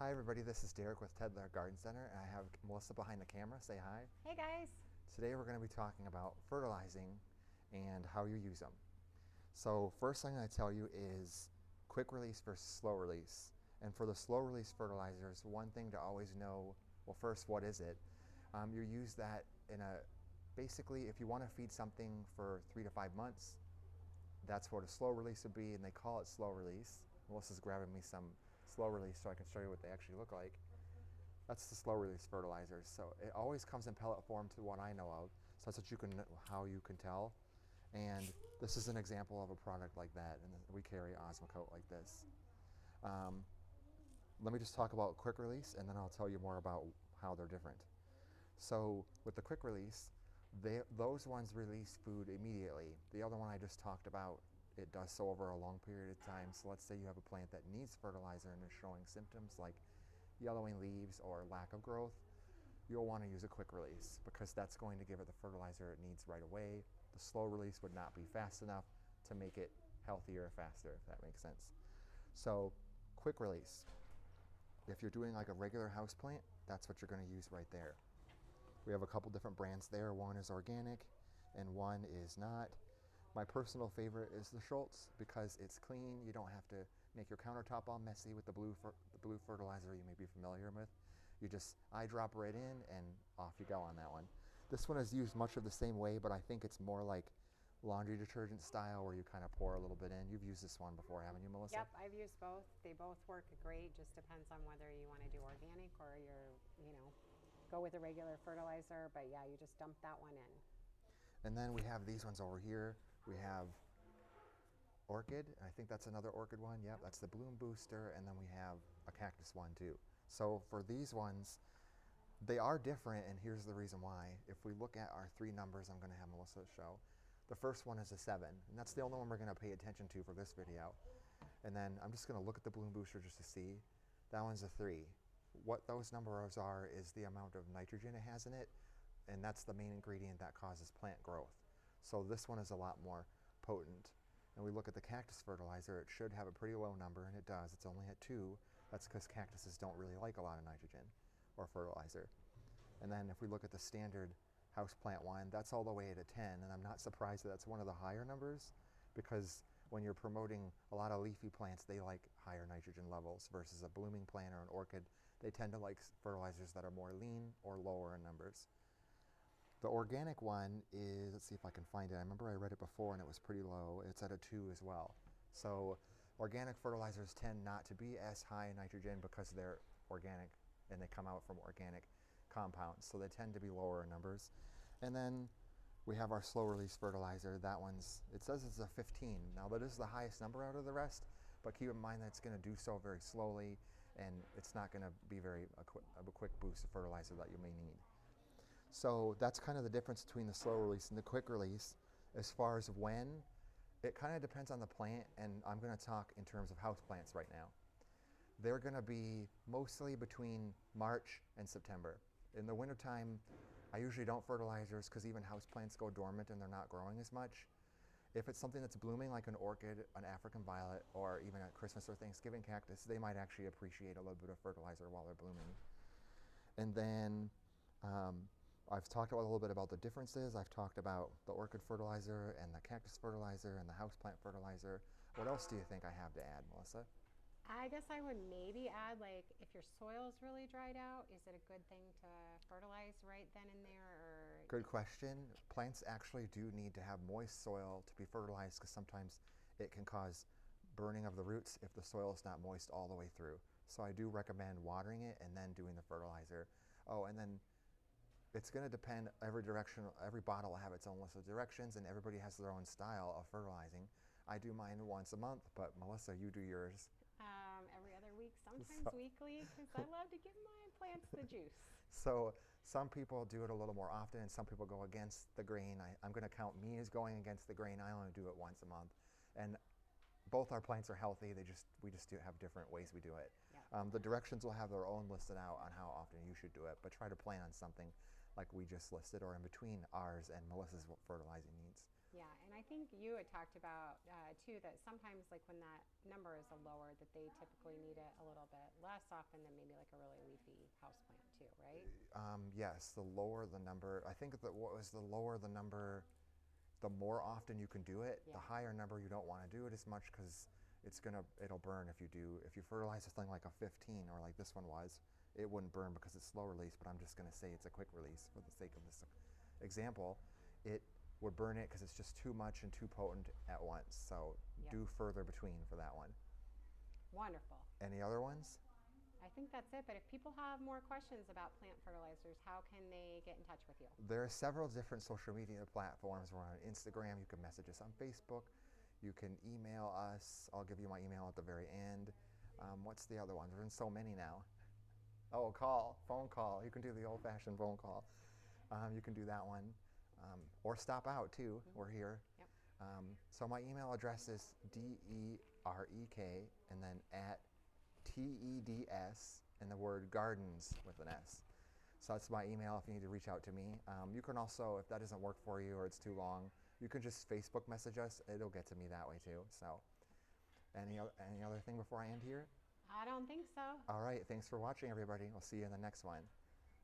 Hi everybody, this is Derek with Tedler Garden Center, and I have Melissa behind the camera. Say hi. Hey guys. Today we're going to be talking about fertilizing and how you use them. So first thing I tell you is quick release versus slow release. And for the slow release fertilizers, one thing to always know, well first, what is it? You use that basically if you want to feed something for 3 to 5 months, that's what a slow release would be, and they call it slow release. Melissa's grabbing me some slow release so I can show you what they actually look like. That's the slow release fertilizers. So it always comes in pellet form to what I know of. So that's how you can tell. And this is an example of a product like that, and we carry Osmocote like this. Let me just talk about quick release, and then I'll tell you more about how they're different. So with the quick release, those ones release food immediately. The other one I just talked about, it does so over a long period of time. So let's say you have a plant that needs fertilizer and is showing symptoms like yellowing leaves or lack of growth, you'll want to use a quick release because that's going to give it the fertilizer it needs right away. The slow release would not be fast enough to make it healthier faster, if that makes sense. So quick release, if you're doing like a regular house plant, that's what you're going to use right there. We have a couple different brands there. One is organic and one is not. My personal favorite is the Schultz because it's clean. You don't have to make your countertop all messy with the blue fertilizer you may be familiar with. You just eyedrop right in and off you go on that one. This one is used much of the same way, but I think it's more like laundry detergent style where you kind of pour a little bit in. You've used this one before, haven't you, Melissa? Yep, I've used both. They both work great. Just depends on whether you want to do organic or go with a regular fertilizer. But yeah, you just dump that one in. And then we have these ones over here. We have orchid, I think that's another orchid one. Yep, that's the bloom booster, and then we have a cactus one too. So for these ones, they are different, and here's the reason why. If we look at our three numbers, I'm going to have Melissa show. The first one is a 7, and that's the only one we're going to pay attention to for this video. And then I'm just going to look at the bloom booster just to see. That one's a 3. What those numbers are is the amount of nitrogen it has in it, and that's the main ingredient that causes plant growth. So this one is a lot more potent. And we look at the cactus fertilizer, it should have a pretty low number, and it does. It's only at 2. That's because cactuses don't really like a lot of nitrogen or fertilizer. And then if we look at the standard houseplant one, that's all the way at a 10, and I'm not surprised that that's one of the higher numbers because when you're promoting a lot of leafy plants, they like higher nitrogen levels versus a blooming plant or an orchid. They tend to like fertilizers that are more lean or lower in numbers. The organic one is, let's see if I can find it. I remember I read it before and it was pretty low. It's at a 2 as well. So organic fertilizers tend not to be as high in nitrogen because they're organic and they come out from organic compounds. So they tend to be lower in numbers. And then we have our slow release fertilizer. That one's, it says it's a 15. Now that is the highest number out of the rest, but keep in mind that it's going to do so very slowly and it's not going to be a quick boost of fertilizer that you may need. So that's kind of the difference between the slow release and the quick release. As far as when, it kind of depends on the plant, and I'm going to talk in terms of house plants right now. They're going to be mostly between March and September. In the wintertime, I usually don't fertilizers because even house plants go dormant and they're not growing as much. If it's something that's blooming like an orchid, an African violet, or even a Christmas or Thanksgiving cactus, they might actually appreciate a little bit of fertilizer while they're blooming. And then I've talked a little bit about the differences. I've talked about the orchid fertilizer and the cactus fertilizer and the houseplant fertilizer. What else do you think I have to add, Melissa? I guess I would maybe add, like, if your soil's really dried out, is it a good thing to fertilize right then and there? Or Good question. Plants actually do need to have moist soil to be fertilized because sometimes it can cause burning of the roots if the soil is not moist all the way through. So I do recommend watering it and then doing the fertilizer. Oh, and then it's going to depend, every bottle will have its own list of directions and everybody has their own style of fertilizing. I do mine once a month, but Melissa, you do yours. every other week, sometimes weekly, because I love to give my plants the juice. So some people do it a little more often and some people go against the grain. I'm going to count me as going against the grain. I only do it once a month. And both our plants are healthy. We just have different ways we do it. Yep. The directions will have their own listed out on how often you should do it, but try to plan on something like we just listed or in between ours and Melissa's fertilizing needs. Yeah, and I think you had talked about too that sometimes, like when that number is a lower, that they typically need it a little bit less often than maybe like a really leafy houseplant too, right? Yes, the lower the number, I think that what was the lower the number, the more often you can do it. Yeah. The higher number you don't want to do it as much because it'll burn if you do. If you fertilize a thing like a 15 or like this one was, it wouldn't burn because it's slow release. But I'm just going to say it's a quick release for the sake of this example. It would burn it because it's just too much and too potent at once. So Yep. do further between for that one. Wonderful. Any other ones? I think that's it. But if people have more questions about plant fertilizers, how can they get in touch with you? There are several different social media platforms. We're on Instagram. You can message us on Facebook. You can email us. I'll give you my email at the very end. What's the other one? There's been so many now. Oh, phone call. You can do the old-fashioned phone call. You can do that one. Or stop out too. We're here. Yep. So my email address is DEREK and then at TEDS and the word gardens with an S. So that's my email if you need to reach out to me. You can also, if that doesn't work for you or it's too long, you can just Facebook message us. It'll get to me that way too. So any other thing before I end here? I don't think so. All right. Thanks for watching, everybody. We'll see you in the next one.